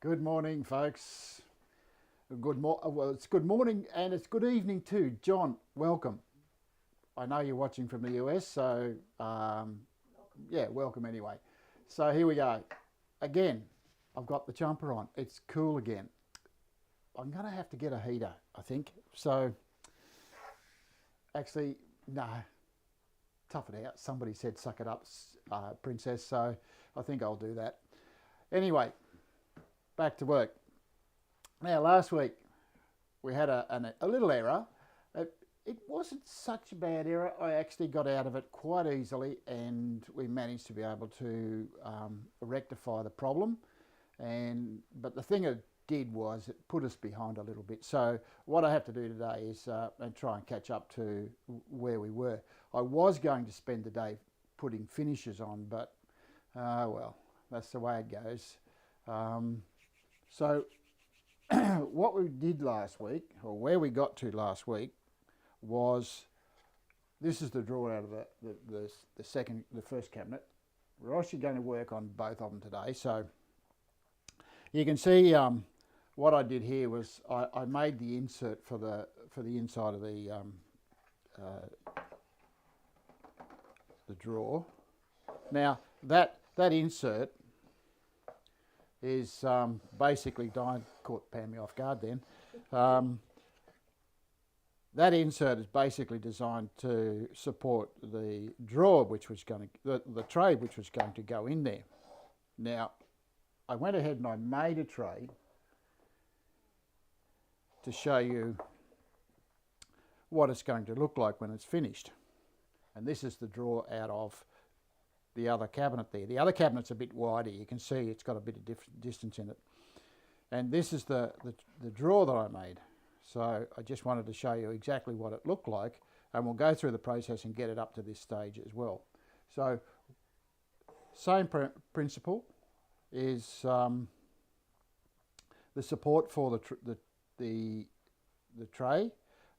Good morning, folks. Well, it's good morning and it's good evening too. John, welcome. I know you're watching from the US, so yeah, welcome anyway. So here we go. Again, I've got the jumper on. It's cool again. I'm going to have to get a heater, I think. So, actually, no, tough it out. Somebody said suck it up, princess, so I think I'll do that. Anyway, back to work. Now, last week we had a little error. It wasn't such a bad error. I actually got out of it quite easily and we managed to be able to rectify the problem. But the thing it did was it put us behind a little bit. So what I have to do today is try and catch up to where we were. I was going to spend the day putting finishes on, but well, that's the way it goes. So what we did last week, or where we got to last week, was this is the drawer out of the first cabinet. We're actually going to work on both of them today. So you can see what I did here was I made the insert for the inside of the drawer. Now that insert is basically caught Pam me off guard then. That insert is basically designed to support the drawer, which was going to the tray, which was going to go in there. Now, I went ahead and I made a tray to show you what it's going to look like when it's finished. And this is the drawer out of the other cabinet there. The other cabinet's a bit wider. You can see it's got a bit of distance in it. And this is the drawer that I made. So I just wanted to show you exactly what it looked like, and we'll go through the process and get it up to this stage as well. So same principle is the support for the tray,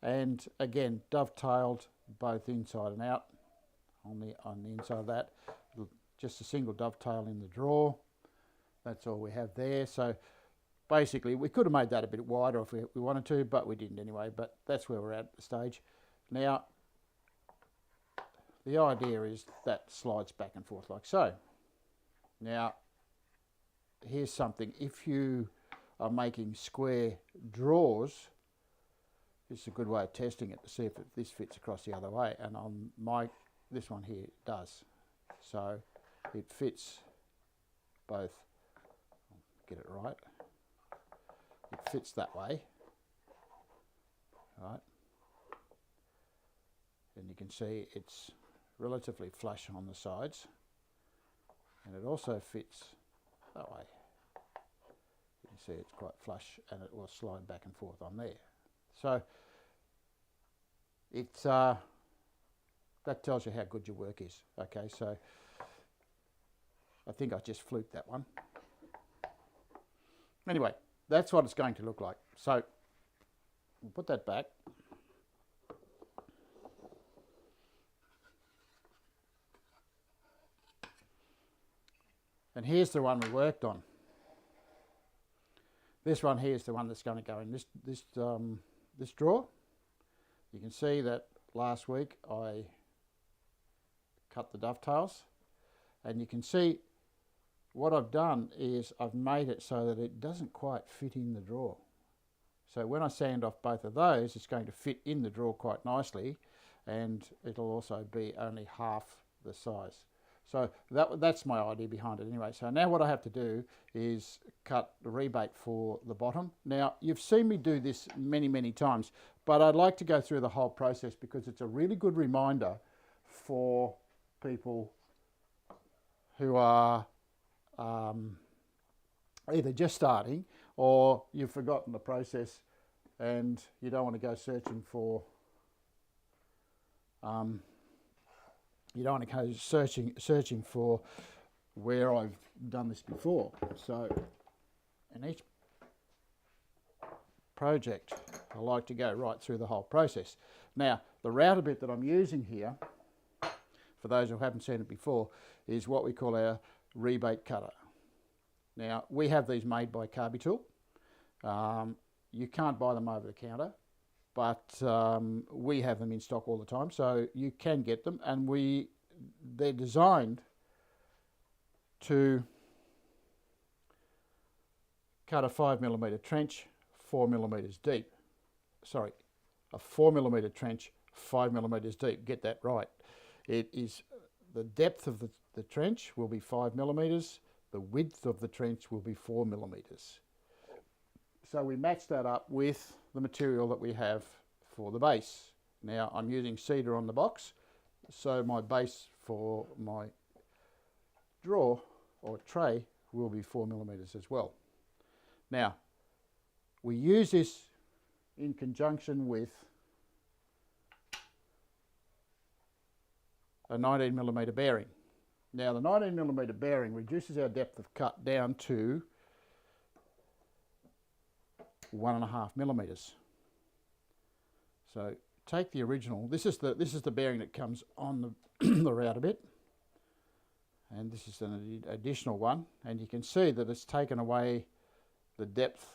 and again dovetailed both inside and out on the inside of that. Just a single dovetail in the drawer. That's all we have there. So basically, we could have made that a bit wider if we wanted to, but we didn't anyway. But that's where we're at the stage. Now, the idea is that slides back and forth like so. Now, here's something. If you are making square drawers, this is a good way of testing it to see if this fits across the other way. And on this one here, it does. So it fits both. Get it right. It fits that way, right? And you can see it's relatively flush on the sides, and it also fits that way. You can see it's quite flush, and it will slide back and forth on there. So it's that tells you how good your work is. Okay, so I think I just fluked that one. Anyway, that's what it's going to look like. So we'll put that back. And here's the one we worked on. This one here is the one that's going to go in this drawer. You can see that last week I cut the dovetails, and you can see what I've done is I've made it so that it doesn't quite fit in the drawer. So when I sand off both of those, it's going to fit in the drawer quite nicely, and it'll also be only half the size. So that's my idea behind it anyway. So now what I have to do is cut the rebate for the bottom. Now, you've seen me do this many, many times, but I'd like to go through the whole process because it's a really good reminder for people who are either just starting or you've forgotten the process and you don't want to go searching for searching for where I've done this before. So in each project I like to go right through the whole process. Now the router bit that I'm using here, for those who haven't seen it before, is what we call our rebate cutter. Now, we have these made by Carby Tool. You can't buy them over the counter, but we have them in stock all the time, so you can get them, and they're designed to cut a 5mm trench 4mm deep. Sorry, a 4mm trench 5mm deep. Get that right. It is the depth of the trench will be 5mm. The width of the trench will be 4mm. So we match that up with the material that we have for the base. Now I'm using cedar on the box, so my base for my drawer or tray will be 4mm as well. Now we use this in conjunction with a 19mm bearing. Now the 19mm bearing reduces our depth of cut down to 1.5mm. So take the original. This is the bearing that comes on the router bit, and this is an additional one. And you can see that it's taken away the depth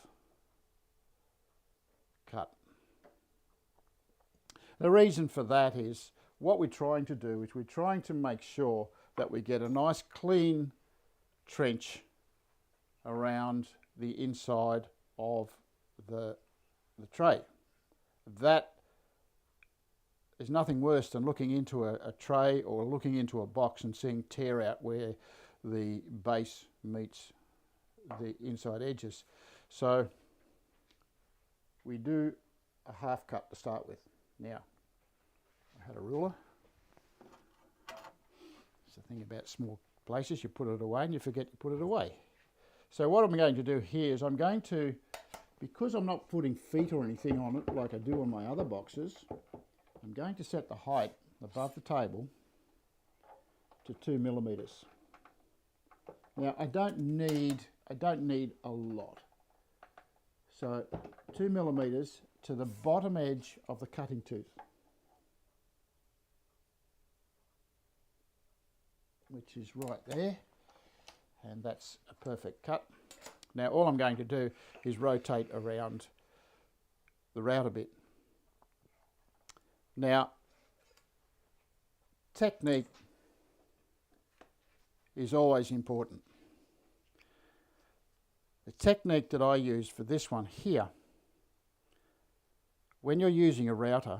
cut. The reason for that is what we're trying to do is we're trying to make sure that we get a nice clean trench around the inside of the tray. That is nothing worse than looking into a tray or looking into a box and seeing tear out where the base meets the inside edges. So we do a half cut to start with. Now, I had a ruler. It's the thing about small places, you put it away and you forget to put it away. So what I'm going to do here is I'm going to, because I'm not putting feet or anything on it like I do on my other boxes, I'm going to set the height above the table to 2mm. Now I don't need a lot. So 2mm to the bottom edge of the cutting tooth, which is right there, and that's a perfect cut. Now all I'm going to do is rotate around the router bit. Now, technique is always important. The technique that I use for this one here, when you're using a router,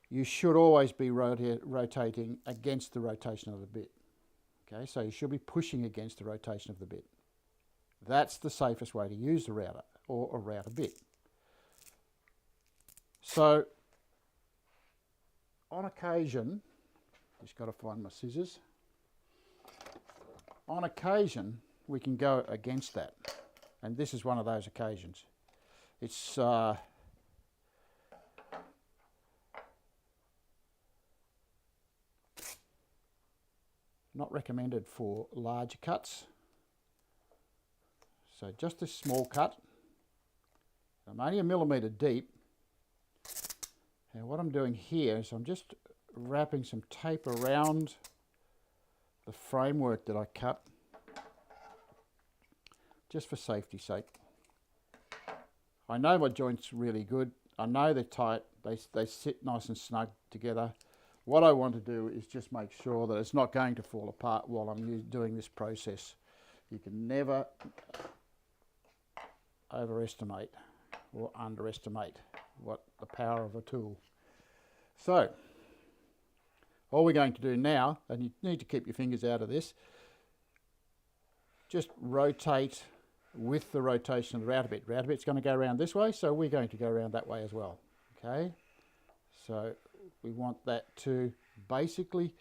you should always be rotating against the rotation of the bit. Okay, so you should be pushing against the rotation of the bit. That's the safest way to use the router or a router bit. So on occasion, just got to find my scissors. On occasion, we can go against that, and this is one of those occasions. It's not recommended for large cuts. So just a small cut. I'm only 1mm deep. And what I'm doing here is I'm just wrapping some tape around the framework that I cut, just for safety's sake. I know my joints really good. I know they're tight. They sit nice and snug together. What I want to do is just make sure that it's not going to fall apart while I'm doing this process. You can never overestimate or underestimate what the power of a tool. So all we're going to do now, and you need to keep your fingers out of this, just rotate with the rotation of the router bit. Router bit's going to go around this way, so we're going to go around that way as well. Okay, so we want that to basically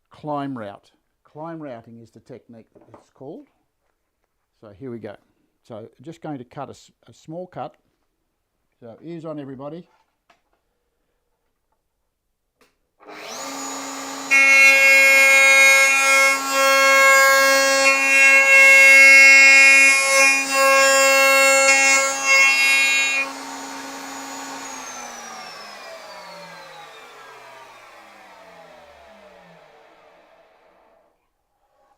climb route. Climb routing is the technique that it's called. So here we go. So just going to cut a small cut. So ears on, everybody.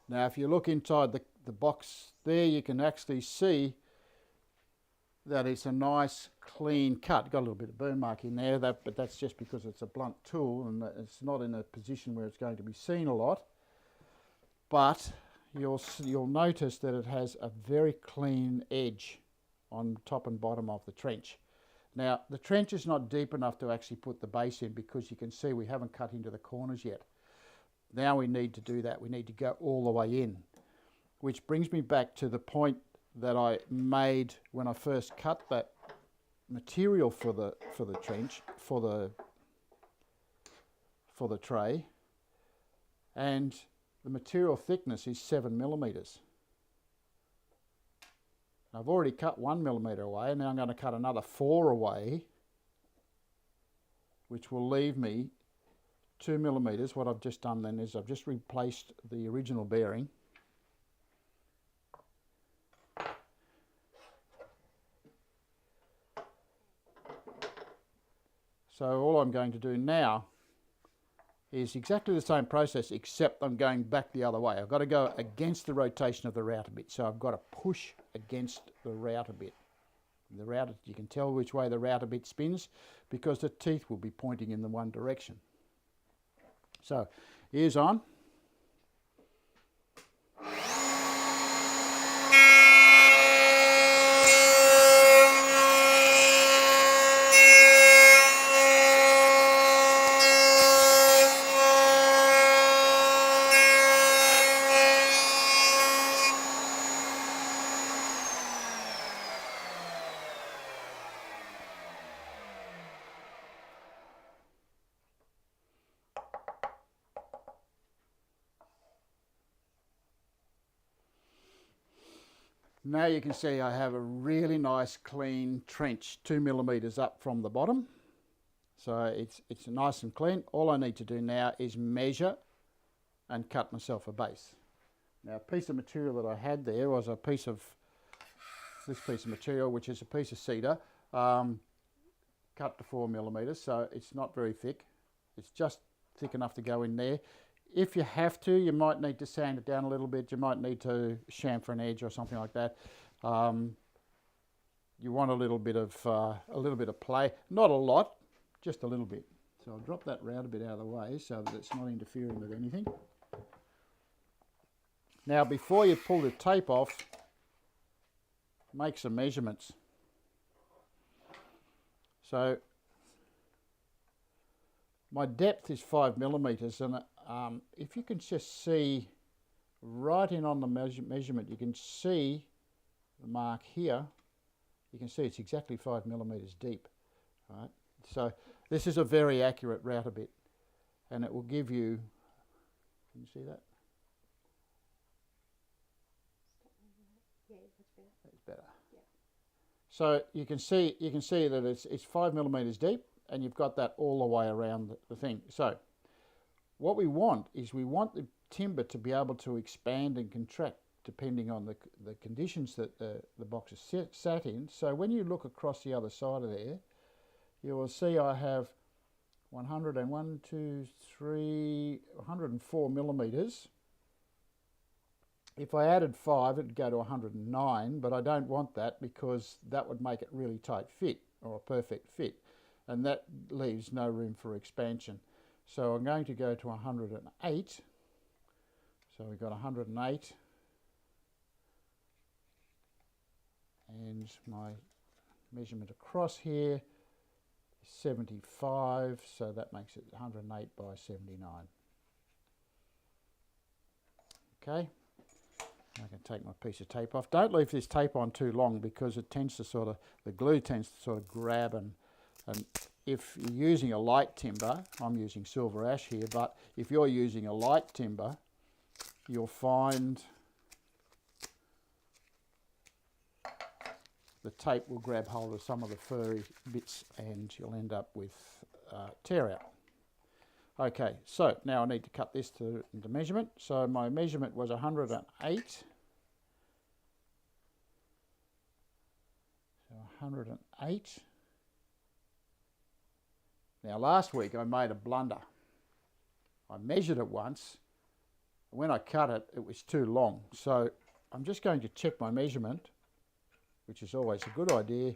Now if you look inside the box there, you can actually see that it's a nice clean cut. Got a little bit of burn mark in there, but that's just because it's a blunt tool and it's not in a position where it's going to be seen a lot. But you'll notice that it has a very clean edge on top and bottom of the trench. Now the trench is not deep enough to actually put the base in, because you can see we haven't cut into the corners yet. Now we need to do that. We need to go all the way in, which brings me back to the point that I made when I first cut that material for the trench, for the tray, and the material thickness is 7 millimeters. I've already cut 1 millimeter away, and now I'm going to cut another 4 away, which will leave me 2 millimeters. What I've just done then is I've just replaced the original bearing. So all I'm going to do now is exactly the same process, except I'm going back the other way. I've got to go against the rotation of the router bit. So I've got to push against the router bit. The router, you can tell which way the router bit spins because the teeth will be pointing in the one direction. So ears on. Now you can see I have a really nice clean trench, 2 millimeters up from the bottom. So it's nice and clean. All I need to do now is measure and cut myself a base. Now a piece of material that I had there was this piece of material, which is a piece of cedar, cut to 4 millimeters, so it's not very thick. It's just thick enough to go in there. If you have to, you might need to sand it down a little bit. You might need to chamfer an edge or something like that. You want a little bit of play, not a lot, just a little bit. So I'll drop that router bit out of the way so that it's not interfering with anything. Now, before you pull the tape off, make some measurements. So my depth is 5 millimeters, and if you can just see right in on the measurement, you can see the mark here. You can see it's exactly 5 millimeters deep. Right? So this is a very accurate router bit, and it will give you, can you see that? Yeah, that's better. That's better. Yeah. So you can see that it's 5 millimeters deep, and you've got that all the way around the thing. So what we want is we want the timber to be able to expand and contract depending on the conditions that the box is sat in. So when you look across the other side of there, you will see I have 104 millimeters. If I added 5, it'd go to 109, but I don't want that because that would make it really tight fit, or a perfect fit, and that leaves no room for expansion. So I'm going to go to 108. So we've got 108, and my measurement across here is 75, so that makes it 108 by 79. Okay, I can take my piece of tape off. Don't leave this tape on too long because it tends to the glue tends to sort of grab, and if you're using a light timber, I'm using silver ash here, but if you're using a light timber, you'll find the tape will grab hold of some of the furry bits and you'll end up with tear out. Okay, so now I need to cut this into measurement. So my measurement was 108. So 108. Now last week I made a blunder. I measured it once. When I cut it, it was too long. So I'm just going to check my measurement, which is always a good idea.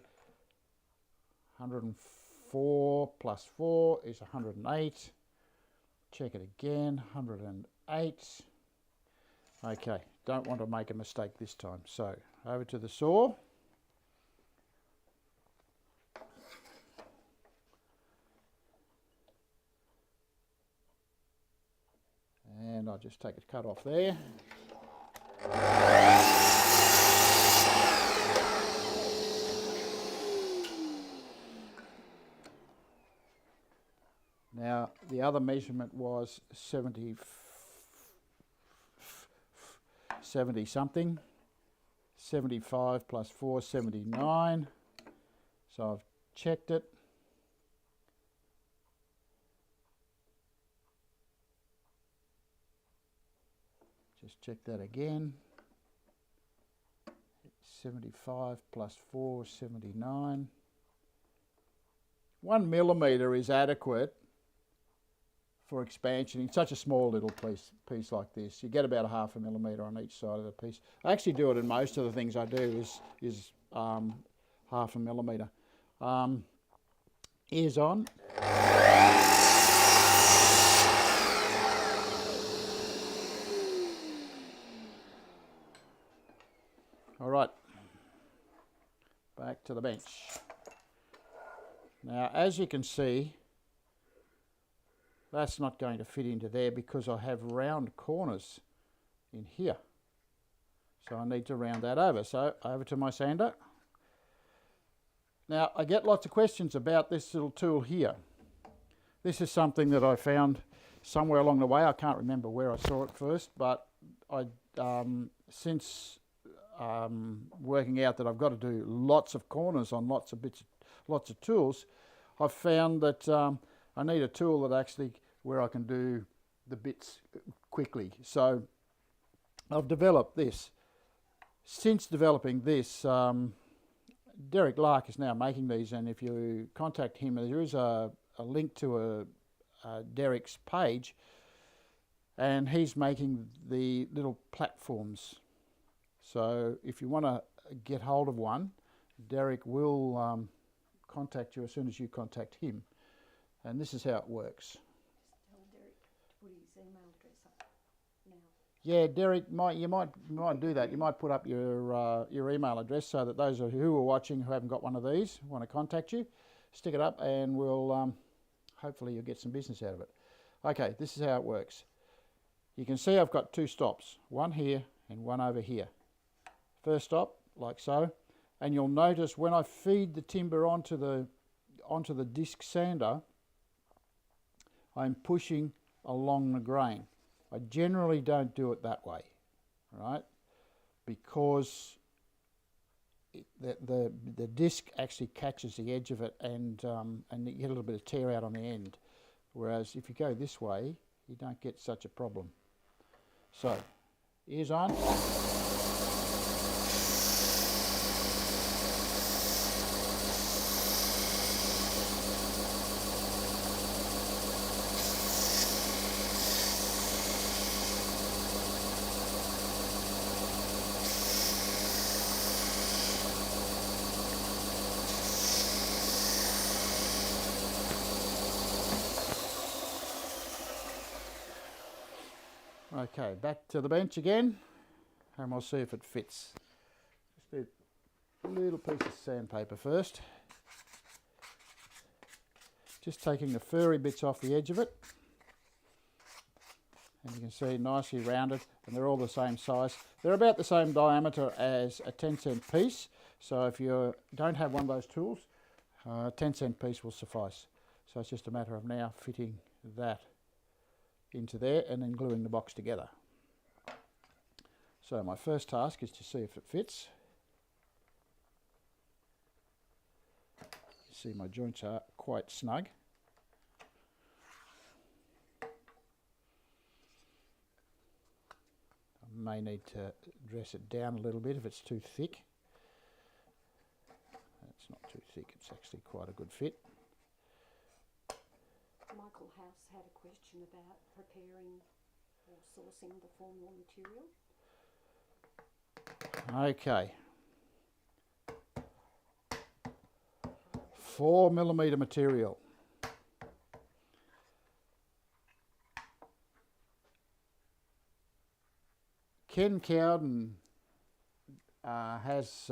104 plus 4 is 108. Check it again, 108. Okay, don't want to make a mistake this time. So over to the saw. And I'll just take a cut off there. Now the other measurement was 70 something. 75 plus 4, 79. So I've checked it. Just check that again. 75 plus 4, 79. 1 millimetre is adequate for expansion in such a small little piece like this. You get about a 1/2 millimetre on each side of the piece. I actually do it in most of the things I do is 1/2 millimetre. Ears on. All right, back to the bench. Now, as you can see, that's not going to fit into there because I have round corners in here. So I need to round that over. So over to my sander. Now, I get lots of questions about this little tool here. This is something that I found somewhere along the way. I can't remember where I saw it first, but since working out that I've got to do lots of corners on lots of tools, I've found that I need a tool that actually where I can do the bits quickly. So I've developed this. Since developing this, Derek Lark is now making these, and if you contact him, there is a link to Derek's page, and he's making the little platforms. So if you want to get hold of one, Derek will contact you as soon as you contact him. And this is how it works. Just tell Derek to put his email address up now. Yeah, Derek, you might do that. You might put up your email address so that those who are watching who haven't got one of these want to contact you. Stick it up, and we'll hopefully you'll get some business out of it. Okay, this is how it works. You can see I've got 2 stops, one here and one over here. First stop, like so, and you'll notice when I feed the timber onto the disc sander, I'm pushing along the grain. I generally don't do it that way, right? Because the disc actually catches the edge of it, and you get a little bit of tear out on the end. Whereas if you go this way, you don't get such a problem. So, ears on. Okay, back to the bench again, and we'll see if it fits. Just do a little piece of sandpaper first. Just taking the furry bits off the edge of it. And you can see nicely rounded, and they're all the same size. They're about the same diameter as a 10-cent piece. So if you don't have one of those tools, a 10-cent piece will suffice. So it's just a matter of now fitting that into there and then gluing the box together. So my first task is to see if it fits. You see my joints are quite snug. I may need to dress it down a little bit if it's too thick. It's not too thick, it's actually quite a good fit. Michael House had a question about preparing or sourcing the formula material. Okay. 4mm material. Ken Cowden has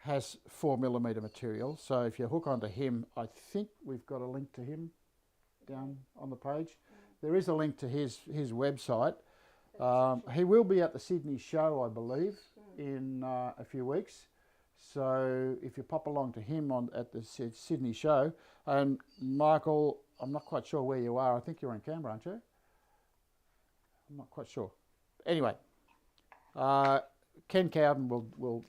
4mm material, so if you hook onto him, I think we've got a link to him down on the page. There is a link to his website. He will be at the Sydney show, I believe, in a few weeks. So if you pop along to him at the Sydney show, and Michael, I'm not quite sure where you are. I think you're in Canberra, aren't you? I'm not quite sure. Anyway, Ken Cowden will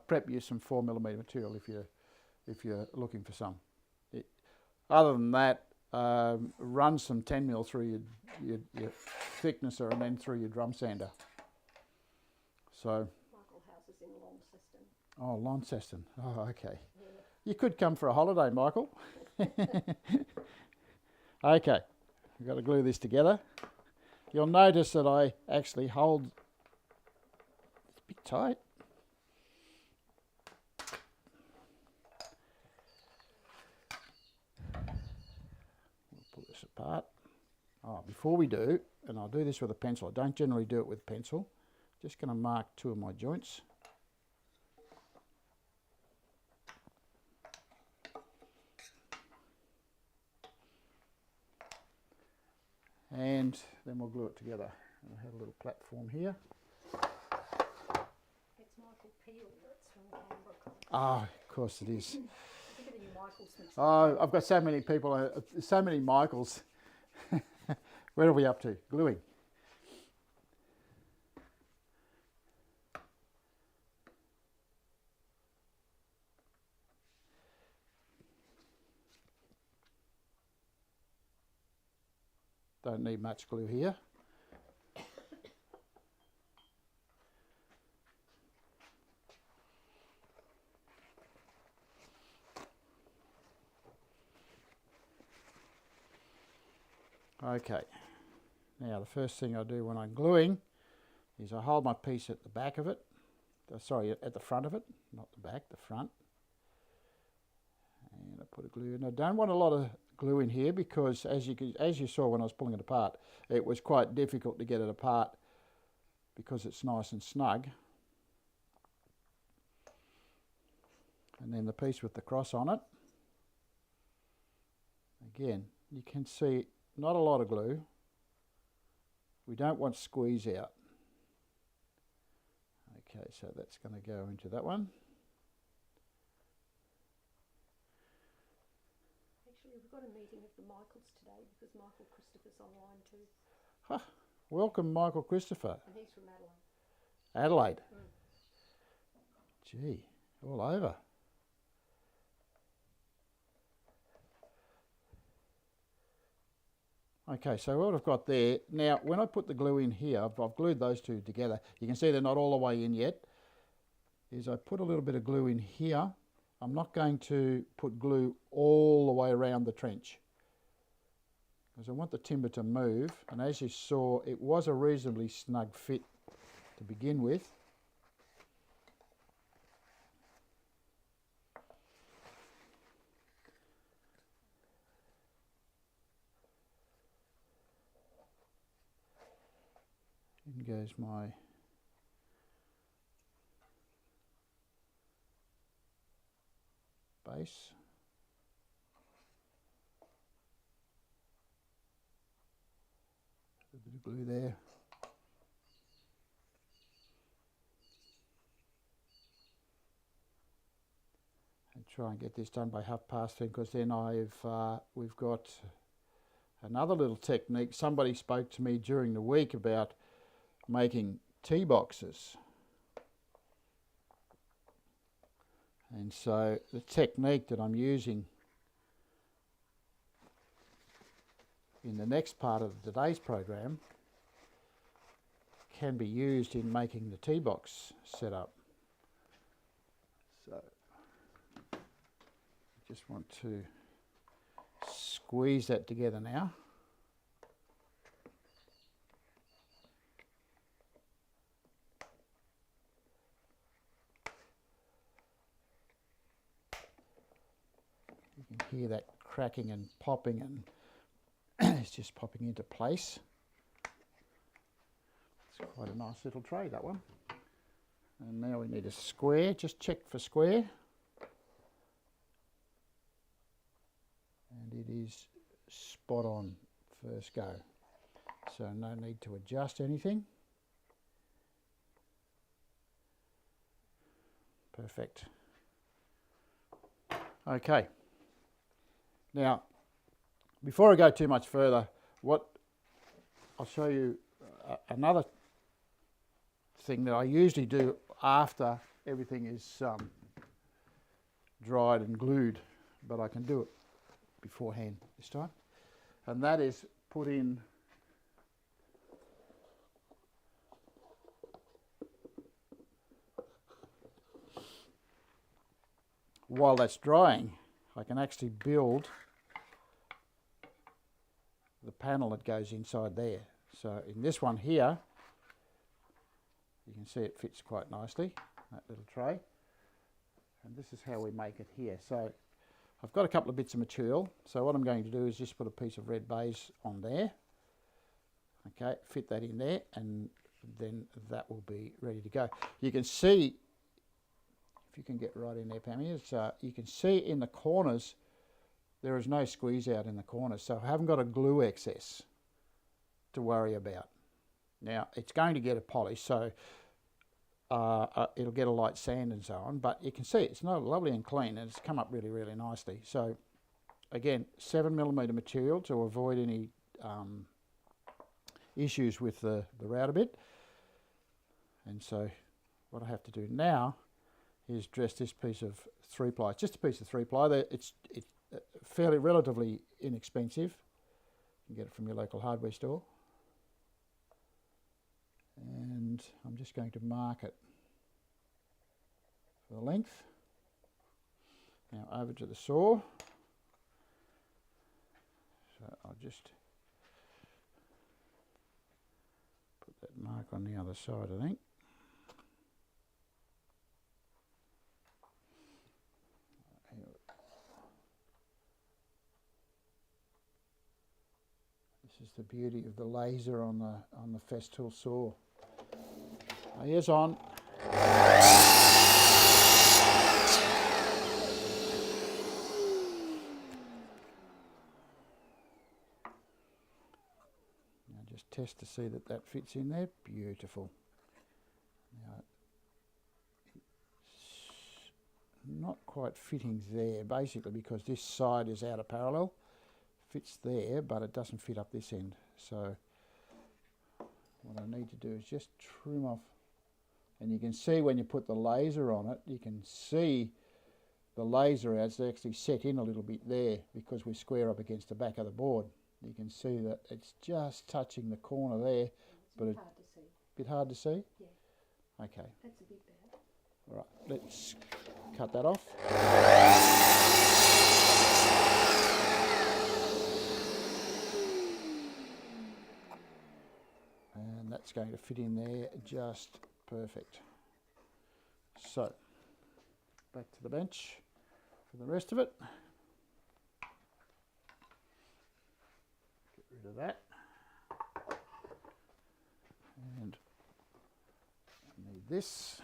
prep you some 4mm material if you're looking for some. Other than that, run some 10mm through your thicknesser and then through your drum sander. So. Michael House is in Launceston. Oh, Launceston. Oh, okay. Yeah. You could come for a holiday, Michael. Okay, we've got to glue this together. You'll notice that I actually hold, it's a bit tight. We'll pull this apart. Oh, before we do, and I'll do this with a pencil, I don't generally do it with pencil, just going to mark 2 of my joints. And then we'll glue it together. And I have a little platform here. It's Michael Peel that's from Canberra. Ah, of course it is. Michael's Oh, I've got so many people, so many Michaels. Where are we up to? Gluing. Don't need much glue here. Okay, now the first thing I do when I'm gluing is I hold my piece at the back of it, sorry, at the front of it, not the back, the front. And I put a glue in. I don't want a lot of glue in here because as you saw when I was pulling it apart, it was quite difficult to get it apart because it's nice and snug. And then the piece with the cross on it. Again, you can see not a lot of glue. We don't want squeeze out. Okay, so that's going to go into that one. Actually, we've got a meeting of the Michaels today because Michael Christopher's online too. Huh. Welcome, Michael Christopher. And he's from Adelaide. Adelaide? Gee, all over. Okay, so what I've got there, now when I put the glue in here, I've glued those two together. You can see they're not all the way in yet. Is I put a little bit of glue in here. I'm not going to put glue all the way around the trench because I want the timber to move, and as you saw, it was a reasonably snug fit to begin with. In goes my base. A bit of glue there. And try and get this done by 3:30 because then we've got another little technique. Somebody spoke to me during the week about making tea boxes. And so the technique that I'm using in the next part of today's program can be used in making the tea box setup. So I just want to squeeze that together now. hear that cracking and popping, and it's just popping into place. It's quite a nice little tray, that one. And now we need a square. Just check for square. And it is spot on first go. So no need to adjust anything. Perfect. Okay. Now, before I go too much further, I'll show you another thing that I usually do after everything is dried and glued, but I can do it beforehand this time, and that is put in while that's drying. I can actually build the panel that goes inside there. So in this one here, you can see it fits quite nicely, that little tray. And this is how we make it here. So I've got a couple of bits of material. So what I'm going to do is just put a piece of red baize on there. Okay, fit that in there, and then that will be ready to go. You can see, if you can get right in there, Pammy, you can see in the corners there is no squeeze out in the corners. So I haven't got a glue excess to worry about. Now, it's going to get a polish, so it'll get a light sand and so on, but you can see it's lovely and clean, and it's come up really, really nicely. So, again, 7mm material to avoid any issues with the router bit. And so, what I have to do now is dress this piece of 3-ply. It's just a piece of 3-ply. It's fairly, relatively inexpensive. You can get it from your local hardware store. And I'm just going to mark it for the length. Now over to the saw. So I'll just put that mark on the other side, I think. This is the beauty of the laser on the Festool saw. Here's on. Now just test to see that that fits in there. Beautiful. Now it's not quite fitting there, basically because this side is out of parallel. Fits there, but it doesn't fit up this end. So what I need to do is just trim off. And you can see when you put the laser on it, you can see the laser as they actually set in a little bit there, because we square up against the back of the board. You can see that it's just touching the corner there. But it's hard to see. Bit hard to see? Yeah. Okay. That's a bit bad. All right, let's cut that off. And that's going to fit in there just perfect. So, back to the bench for the rest of it. Get rid of that. And I need this.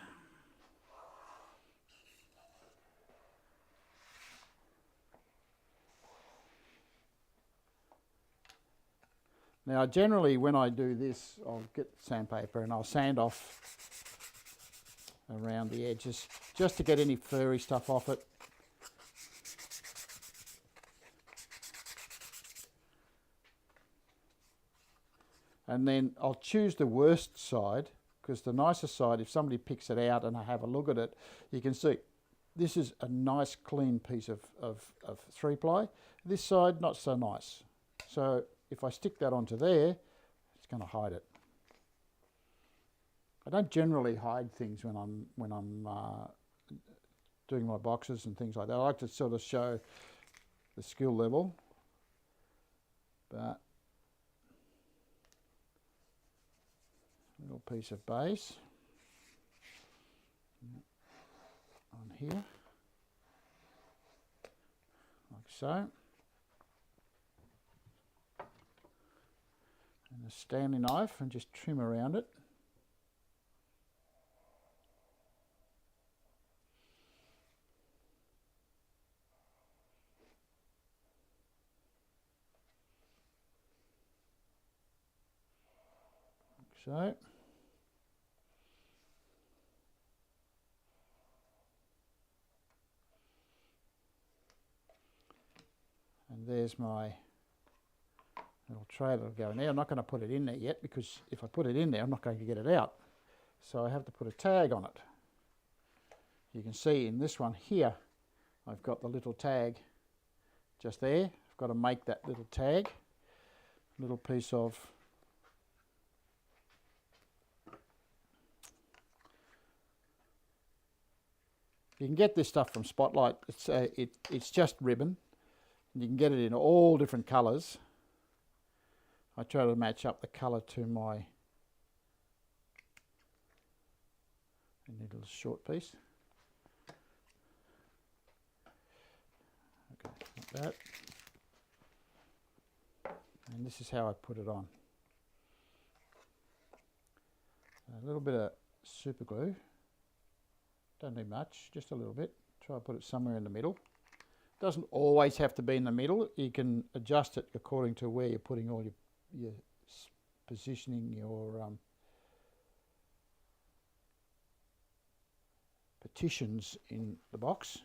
Now generally when I do this, I'll get sandpaper and I'll sand off around the edges just to get any furry stuff off it. And then I'll choose the worst side, because the nicer side, if somebody picks it out and I have a look at it, you can see this is a nice clean piece of 3-ply. This side, not so nice. So if I stick that onto there, it's going to hide it. I don't generally hide things when I'm doing my boxes and things like that. I like to sort of show the skill level, but little piece of base on here, like so. And a Stanley knife and just trim around it. So, and there's my little tray that'll go in there. I'm not going to put it in there yet because if I put it in there, I'm not going to get it out. So I have to put a tag on it. You can see in this one here, I've got the little tag just there. I've got to make that little tag, little piece of you can get this stuff from Spotlight. It's just ribbon. You can get it in all different colours. I try to match up the colour to my little short piece. Okay, like that. And this is how I put it on. A little bit of super glue. Don't need much, just a little bit. Try to put it somewhere in the middle. Doesn't always have to be in the middle. You can adjust it according to where you're putting all your positioning, your partitions in the box.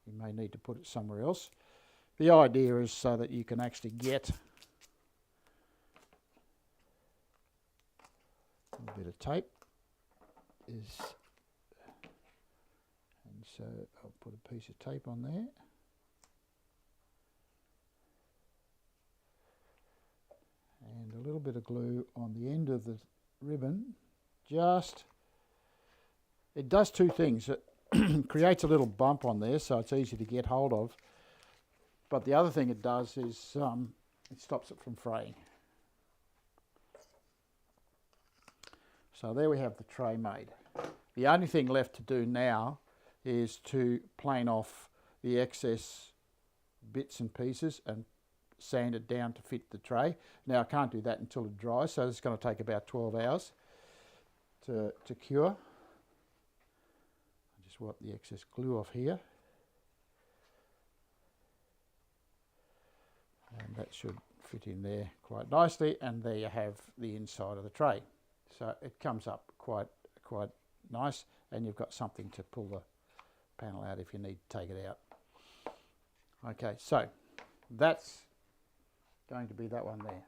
You may need to put it somewhere else. The idea is so that you can actually get a bit of tape. So I'll put a piece of tape on there. And a little bit of glue on the end of the ribbon. It does two things. It creates a little bump on there so it's easy to get hold of. But the other thing it does is it stops it from fraying. So there we have the tray made. The only thing left to do now is to plane off the excess bits and pieces and sand it down to fit the tray. Now I can't do that until it dries, so it's going to take about 12 hours to cure. I just wipe the excess glue off here. And that should fit in there quite nicely, and there you have the inside of the tray. So it comes up quite nice, and you've got something to pull the panel out if you need to take it out. Okay, so that's going to be that one there.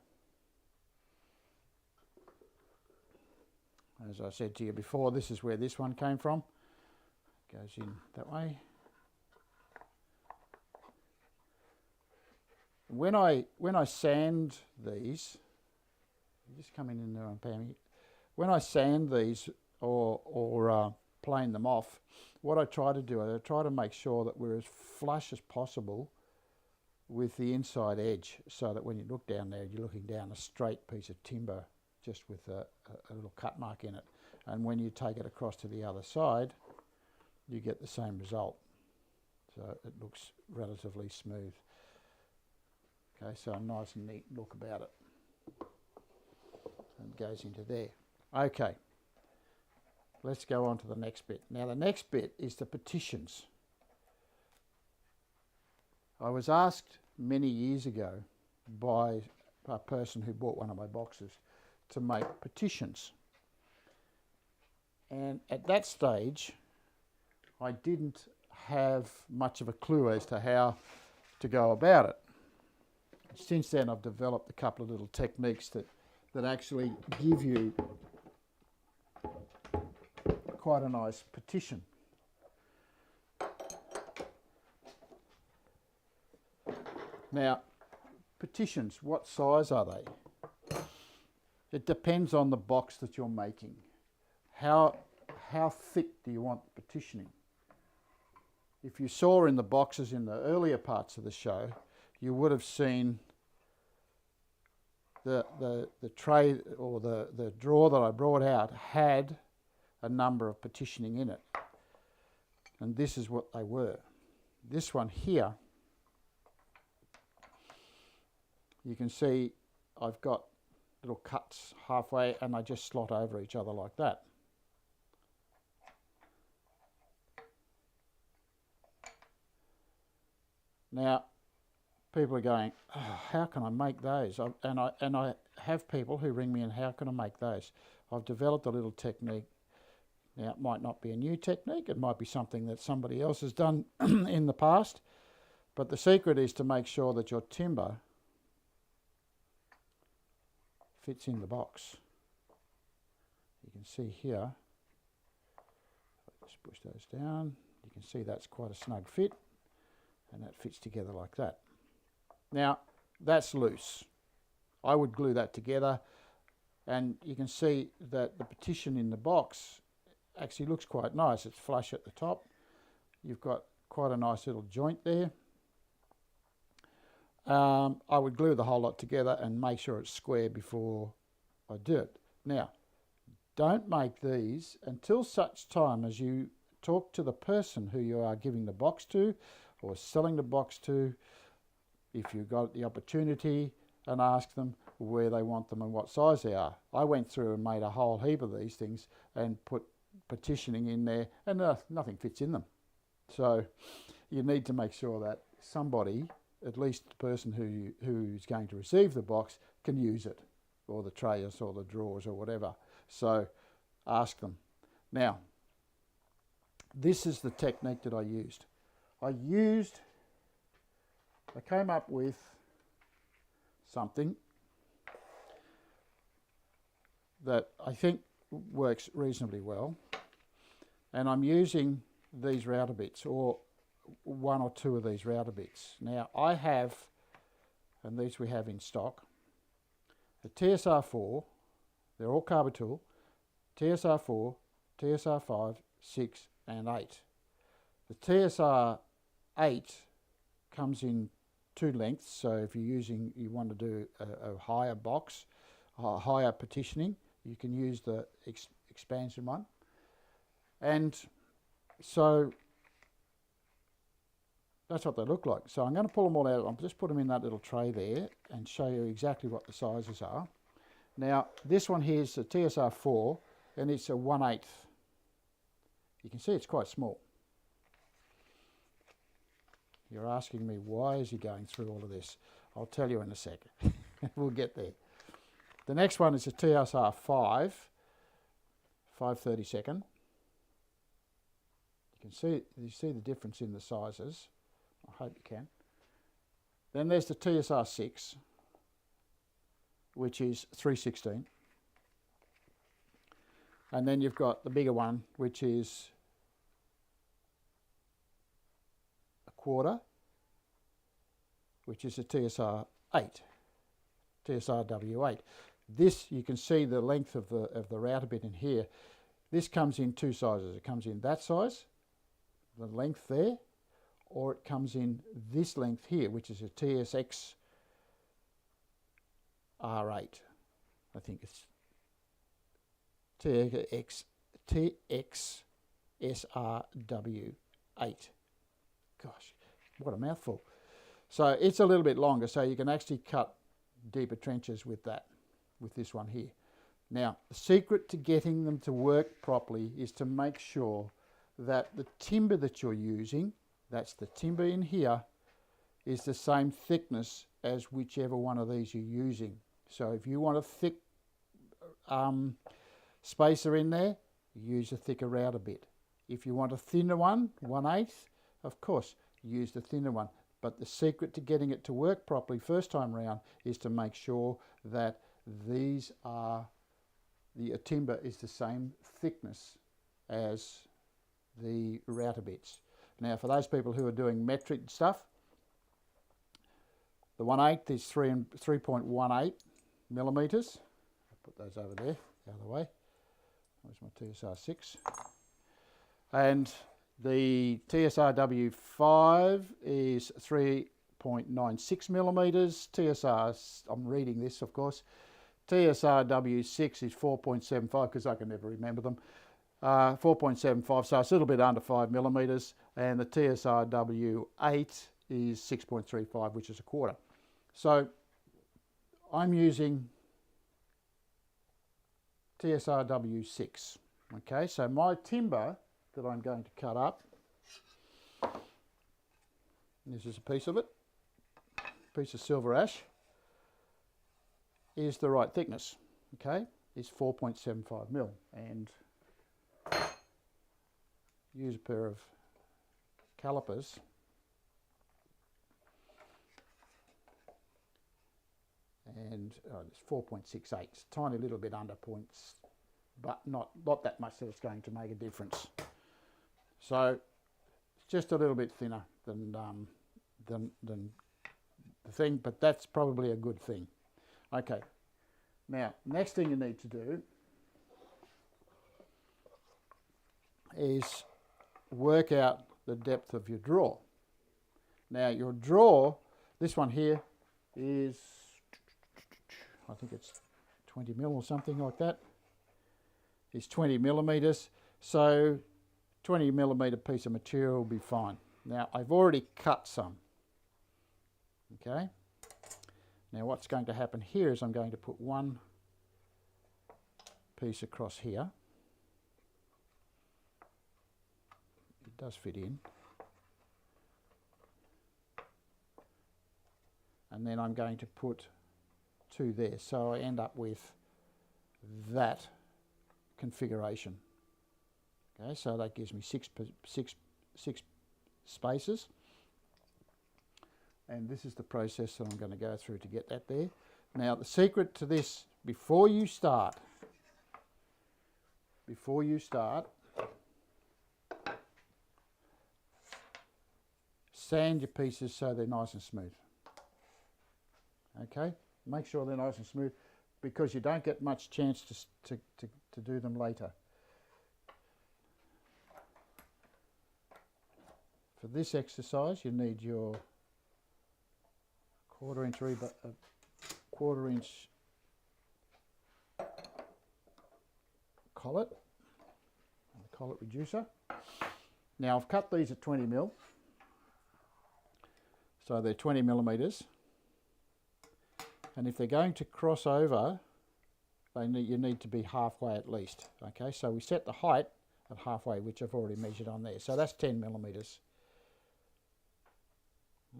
As I said to you before, this is where this one came from. Goes in that way. When I sand these, just come in there on Pam. When I sand these or plane them off, what I try to do is I try to make sure that we're as flush as possible with the inside edge, so that when you look down there, you're looking down a straight piece of timber just with a little cut mark in it. And when you take it across to the other side, you get the same result. So it looks relatively smooth. Okay, so a nice and neat look about it. And it goes into there. Okay, let's go on to the next bit. Now the next bit is the petitions. I was asked many years ago by a person who bought one of my boxes to make petitions. And at that stage, I didn't have much of a clue as to how to go about it. Since then, I've developed a couple of little techniques that actually give you quite a nice petition. Now, petitions, what size are they? It depends on the box that you're making. How thick do you want the petitioning? If you saw in the boxes in the earlier parts of the show, you would have seen the tray or the drawer that I brought out had a number of petitioning in it. And this is what they were. This one here you can see I've got little cuts halfway and they just slot over each other like that. Now, people are going, oh, how can I make those? And I have people who ring me and how can I make those? I've developed a little technique. Now, it might not be a new technique. It might be something that somebody else has done in the past. But the secret is to make sure that your timber fits in the box. You can see here, if I just push those down, you can see that's quite a snug fit. And that fits together like that. Now, that's loose. I would glue that together, and you can see that the partition in the box actually looks quite nice. It's flush at the top. You've got quite a nice little joint there. I would glue the whole lot together and make sure it's square before I do it. Now, don't make these until such time as you talk to the person who you are giving the box to, or selling the box to, if you've got the opportunity, and ask them where they want them and what size they are. I went through and made a whole heap of these things and put partitioning in there, and nothing fits in them. So you need to make sure that somebody, at least the person who's going to receive the box, can use it, or the trays or the drawers or whatever. So ask them. Now, this is the technique that I used. I came up with something that I think works reasonably well, and I'm using these router bits, or one or two of these router bits. Now I have, and these we have in stock, a TSR4, they're all Carbatool, TSR4, TSR5, 6 and 8. The TSR8 comes in two lengths, so if you want to do a higher box, a higher partitioning, you can use the expansion one. And so that's what they look like. So I'm going to pull them all out. I'll just put them in that little tray there and show you exactly what the sizes are. Now this one here is a TSR4 and it's a 1/8. You can see it's quite small. You're asking me, why is he going through all of this? I'll tell you in a second. We'll get there. The next one is a TSR5, 5/32. You see the difference in the sizes. I hope you can. Then there's the TSR6, which is 3/16. And then you've got the bigger one, which is 1/4, which is a TSR8, TSRW8. This, you can see the length of the router bit in here. This comes in two sizes. It comes in that size, the length there, or it comes in this length here, which is a TSX R8. I think it's TXSRW8. Gosh, what a mouthful. So it's a little bit longer, so you can actually cut deeper trenches with that, with this one here. Now, the secret to getting them to work properly is to make sure that the timber that you're using, that's the timber in here, is the same thickness as whichever one of these you're using. So if you want a thick spacer in there, use a thicker router bit. If you want a thinner one, 1/8, of course, use the thinner one. But the secret to getting it to work properly first time round is to make sure that these are, the timber is the same thickness as the router bits. Now for those people who are doing metric stuff, the 1/8 is 3.18 millimetres. I'll put those over there, the other way. There's my TSR6. And the TSRW5 is 3.96 millimetres. I'm reading this of course. TSRW6 is 4.75 because I can never remember them. 4.75, so it's a little bit under 5 millimetres. And the TSRW8 is 6.35, which is 1/4. So I'm using TSRW 6. Okay, so my timber that I'm going to cut up, this is a piece of it, piece of silver ash, is the right thickness. Okay, is 4.75 mil, and use a pair of calipers. And it's 4.68, it's a tiny little bit under points, but not that much that it's going to make a difference. So it's just a little bit thinner than the thing, but that's probably a good thing. Okay, now next thing you need to do is work out the depth of your draw. Now your draw, this one here is, I think it's 20 mil or something like that. It's 20 millimeters, so 20 millimeter piece of material will be fine. Now I've already cut some. Okay. Now what's going to happen here is I'm going to put one piece across here. It does fit in. And then I'm going to put two there, so I end up with that configuration. Okay, so that gives me six spaces, and this is the process that I'm going to go through to get that there. Now the secret to this, before you start, sand your pieces so they're nice and smooth. Okay, make sure they're nice and smooth, because you don't get much chance to do them later. For this exercise, you need your quarter-inch collet, collet reducer. Now I've cut these at 20 mil, so they're 20 millimeters. And if they're going to cross over, you need to be halfway at least. Okay, so we set the height at halfway, which I've already measured on there. So that's 10 millimeters.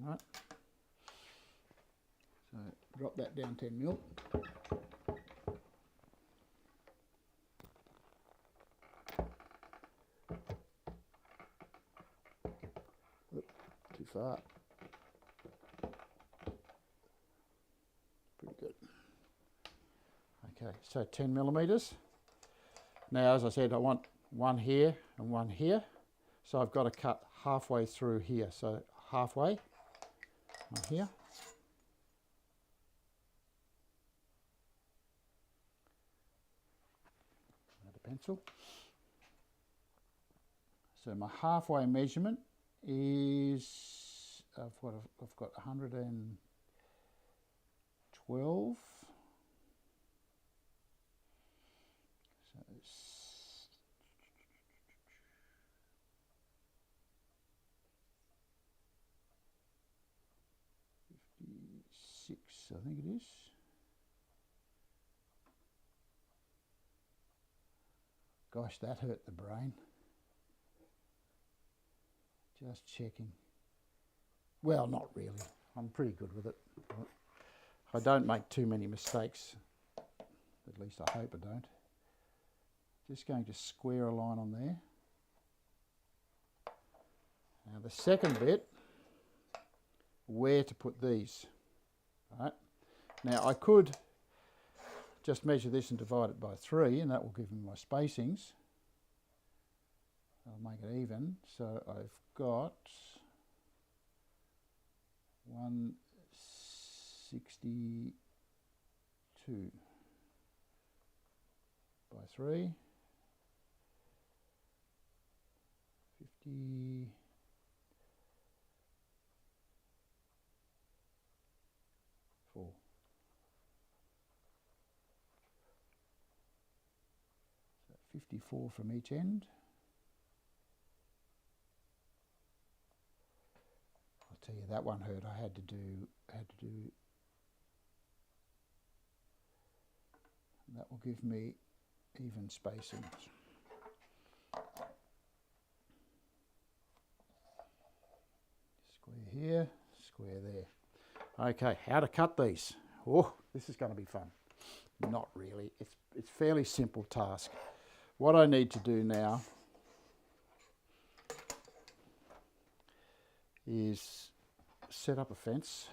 All right. So drop that down 10 mil. Oop, too far. Pretty good. Okay, so 10 millimeters. Now, as I said, I want one here and one here. So I've got to cut halfway through here. So halfway, one here. Another pencil. So my halfway measurement is, I've got 112. So 56, I think it is. Gosh, that hurt the brain. Just checking. Well, not really. I'm pretty good with it. I don't make too many mistakes. At least I hope I don't. Just going to square a line on there. Now the second bit, where to put these. Right. Now I could just measure this and divide it by 3, and that will give me my spacings. I'll make it even. So I've got 162 by 3, 54. So 54 from each end. I'll tell you, that one hurt. I had to do That will give me even spacing. Square here, square there. Okay, how to cut these. Oh, this is going to be fun. Not really. It's fairly simple task. What I need to do now is set up a fence.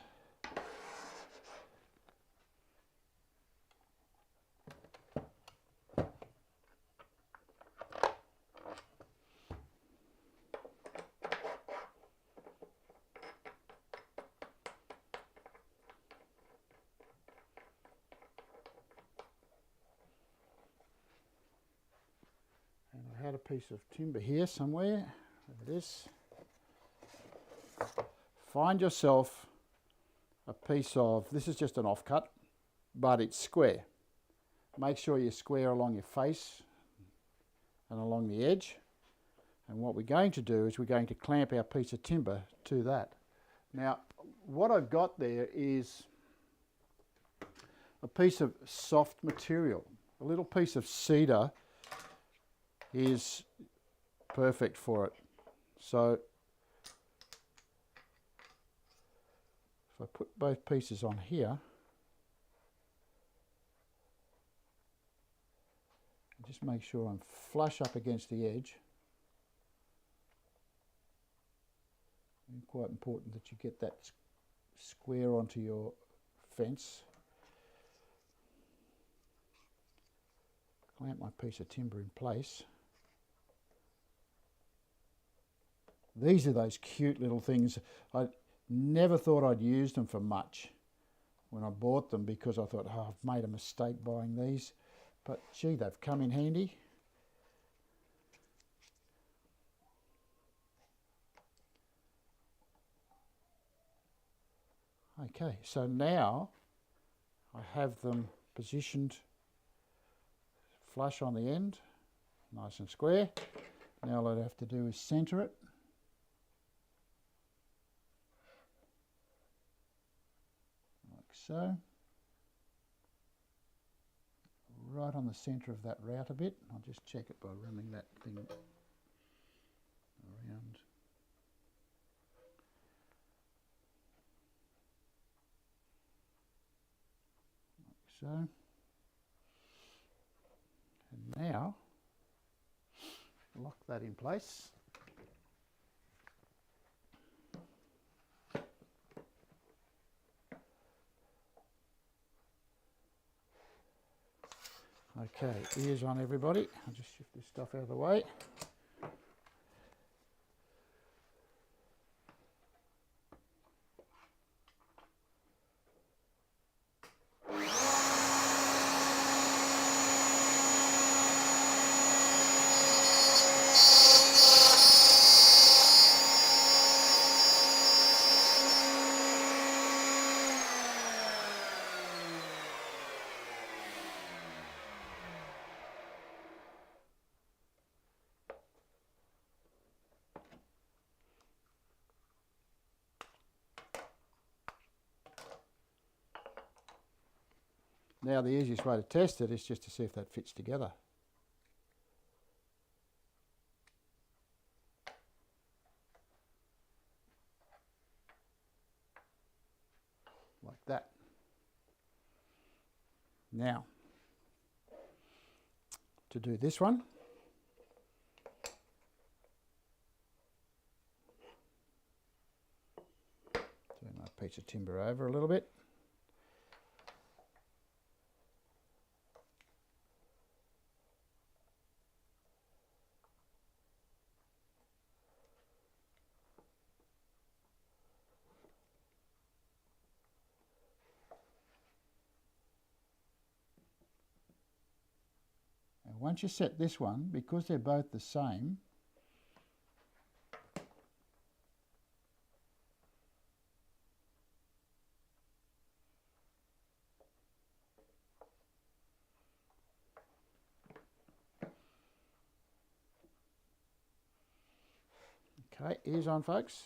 And I had a piece of timber here somewhere. There it is. Find yourself a piece of, this is just an offcut, but it's square. Make sure you're square along your face and along the edge. And what we're going to do is we're going to clamp our piece of timber to that. Now, what I've got there is a piece of soft material. A little piece of cedar is perfect for it. So if I put both pieces on here, just make sure I'm flush up against the edge. And quite important that you get that square onto your fence. Clamp my piece of timber in place. These are those cute little things. I never thought I'd use them for much when I bought them, because I thought, oh, I've made a mistake buying these. But gee, they've come in handy. Okay, so now I have them positioned flush on the end, nice and square. Now all I have to do is centre it. Like so. Right on the centre of that route a bit. I'll just check it by running that thing around. Like so. And now, lock that in place. Okay, ears on everybody. I'll just shift this stuff out of the way. Now the easiest way to test it is just to see if that fits together. Like that. Now, to do this one, turn my piece of timber over a little bit. Once you set this one, because they're both the same, okay, ears on folks.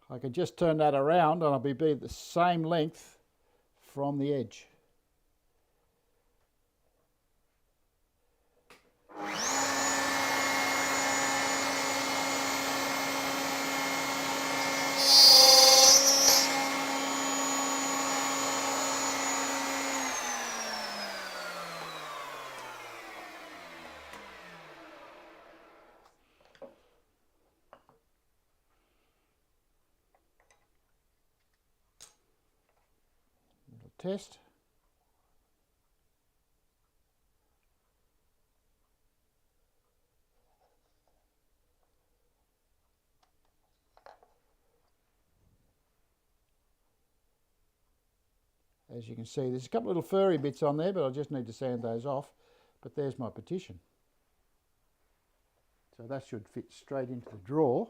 I can just turn that around and I'll be the same length from the edge. Test. As you can see, there's a couple of little furry bits on there, but I just need to sand those off. But there's my partition. So that should fit straight into the drawer.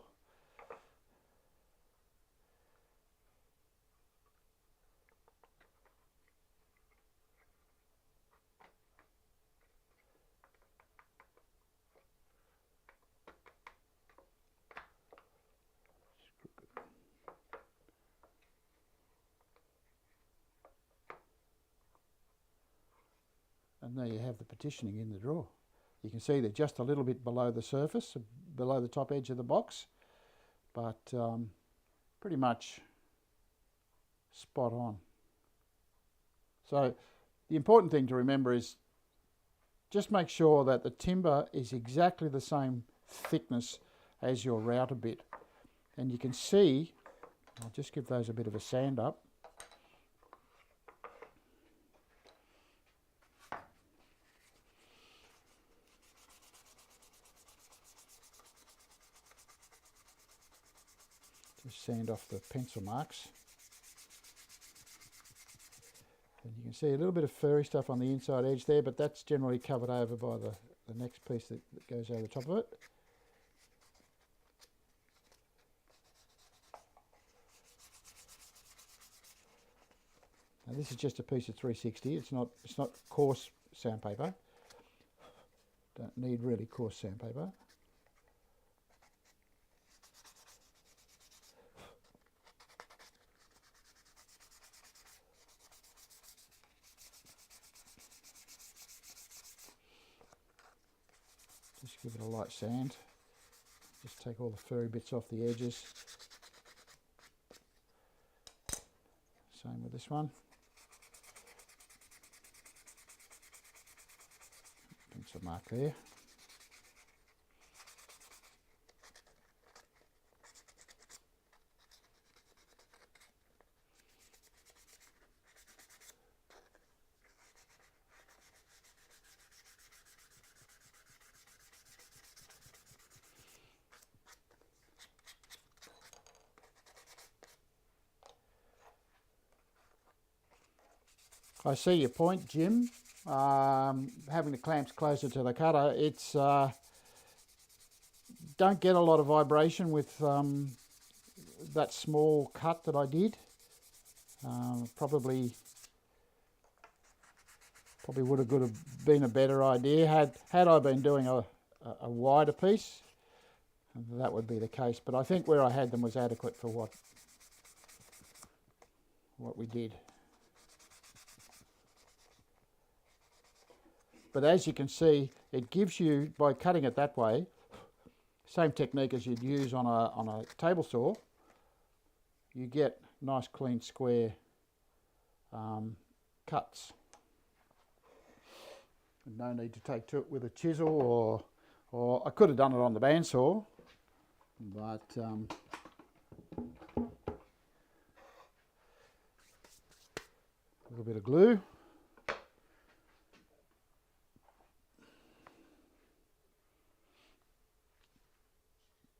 And there you have the partitioning in the drawer. You can see they're just a little bit below the surface, below the top edge of the box, but pretty much spot on. So the important thing to remember is just make sure that the timber is exactly the same thickness as your router bit. And you can see, I'll just give those a bit of a sand up. Just sand off the pencil marks. And you can see a little bit of furry stuff on the inside edge there, but that's generally covered over by the next piece that goes over the top of it. Now this is just a piece of 360. It's not coarse sandpaper. Don't need really coarse sandpaper. Just give it a light sand. Just take all the furry bits off the edges. Same with this one. Pencil mark there. I see your point, Jim. Having the clamps closer to the cutter, it's don't get a lot of vibration with that small cut that I did. Probably would have been a better idea had I been doing a wider piece. That would be the case, but I think where I had them was adequate for what we did. But as you can see, it gives you, by cutting it that way, same technique as you'd use on a table saw, you get nice clean square cuts. No need to take to it with a chisel, or I could have done it on the bandsaw, but a little bit of glue.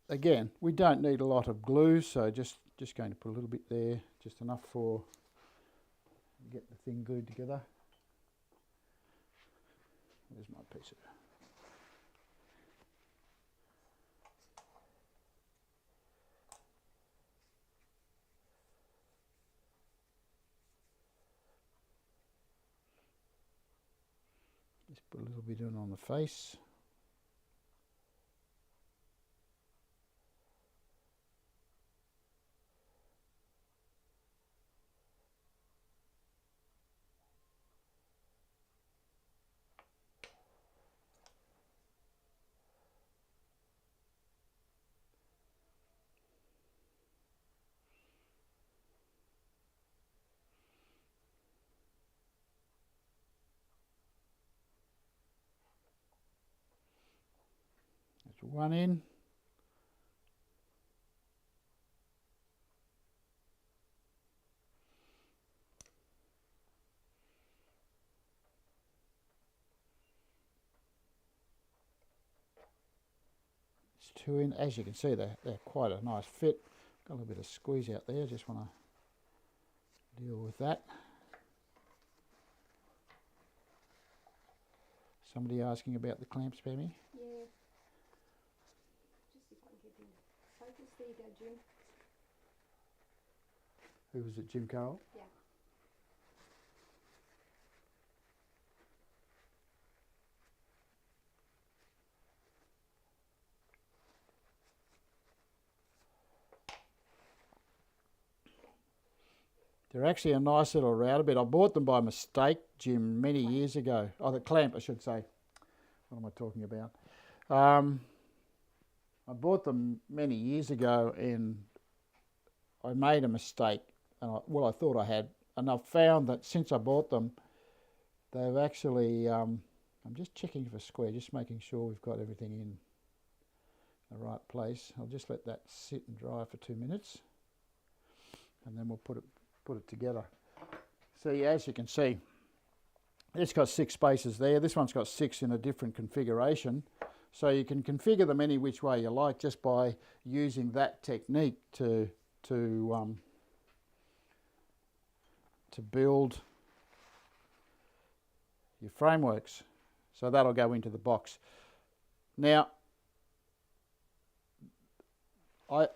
Again, we don't need a lot of glue, so just going to put a little bit there, just enough for get the thing glued together. There's my piece of just put a little bit in on the face. There's one in. It's 2 in. As you can see, they're quite a nice fit. Got a little bit of squeeze out there. Just want to deal with that. Somebody asking about the clamps, Pammy? Yeah. Just if I can get him focus. There you go, Jim. Who was it, Jim Carroll? Yeah. They're actually a nice little router bit. I bought them by mistake, Jim, many years ago. Oh, the clamp, I should say. What am I talking about? I bought them many years ago and I made a mistake. And I thought I had. And I've found that since I bought them, they've actually... I'm just checking for square, just making sure we've got everything in the right place. I'll just let that sit and dry for 2 minutes. And then we'll put it together. See, as you can see, it's got 6 spaces there. This one's got 6 in a different configuration. So you can configure them any which way you like just by using that technique to build your frameworks. So that'll go into the box. Now, I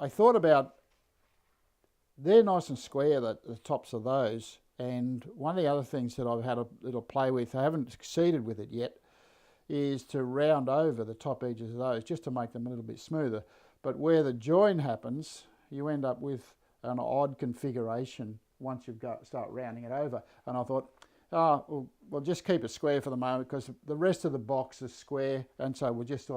thought about, they're nice and square, the tops of those, and one of the other things that I've had a little play with, I haven't succeeded with it yet, is to round over the top edges of those just to make them a little bit smoother. But where the join happens, you end up with an odd configuration once you start rounding it over. And I thought, oh, we'll just keep it square for the moment because the rest of the box is square, and so we'll just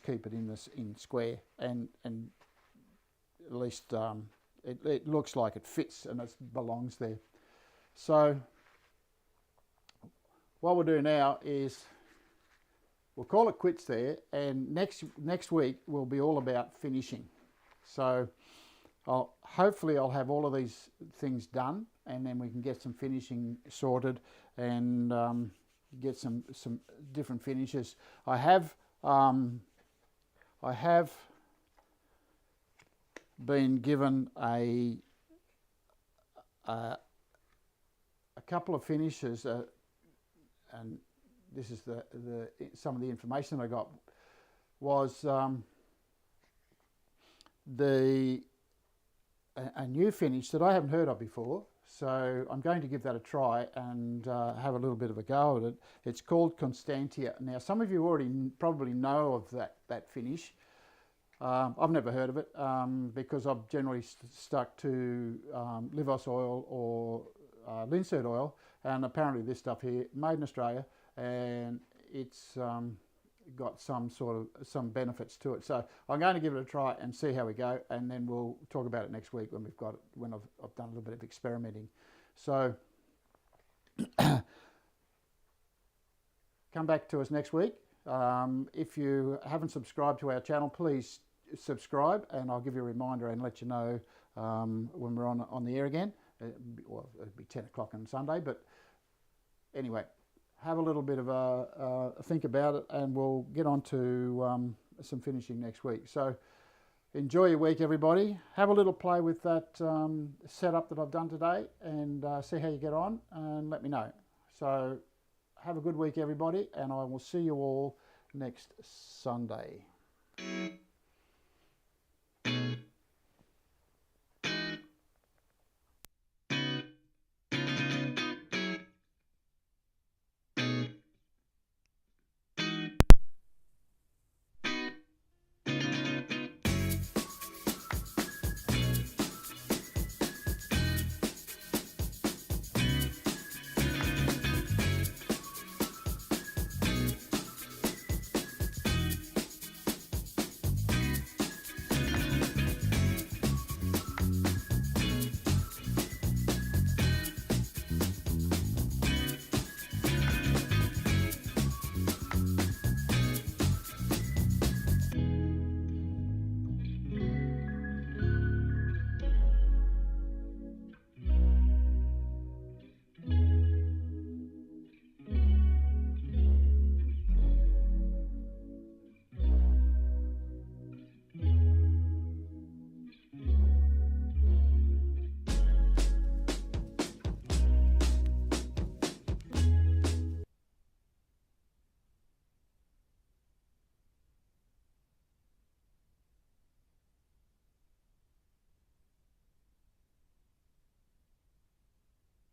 keep it in square, and at least it looks like it fits and it belongs there. So what we'll do now is we'll call it quits there, and next week will be all about finishing. So hopefully I'll have all of these things done, and then we can get some finishing sorted and get some different finishes. I have been given a couple of finishes, and this is some of the information I got, was a new finish that I haven't heard of before. So I'm going to give that a try and have a little bit of a go at it. It's called Constantia. Now, some of you already probably know of that finish. I've never heard of it because I've generally stuck to Livos oil or linseed oil, and apparently this stuff here, made in Australia, and it's got some benefits to it. So I'm going to give it a try and see how we go, and then we'll talk about it next week when we've got it, when I've done a little bit of experimenting. So come back to us next week. If you haven't subscribed to our channel, please subscribe, and I'll give you a reminder and let you know when we're on the air again. Well, it'll be 10 o'clock on Sunday, but anyway, have a little bit of a think about it, and we'll get on to some finishing next week. So enjoy your week, everybody. Have a little play with that setup that I've done today, and see how you get on, and let me know. So have a good week, everybody, and I will see you all next Sunday.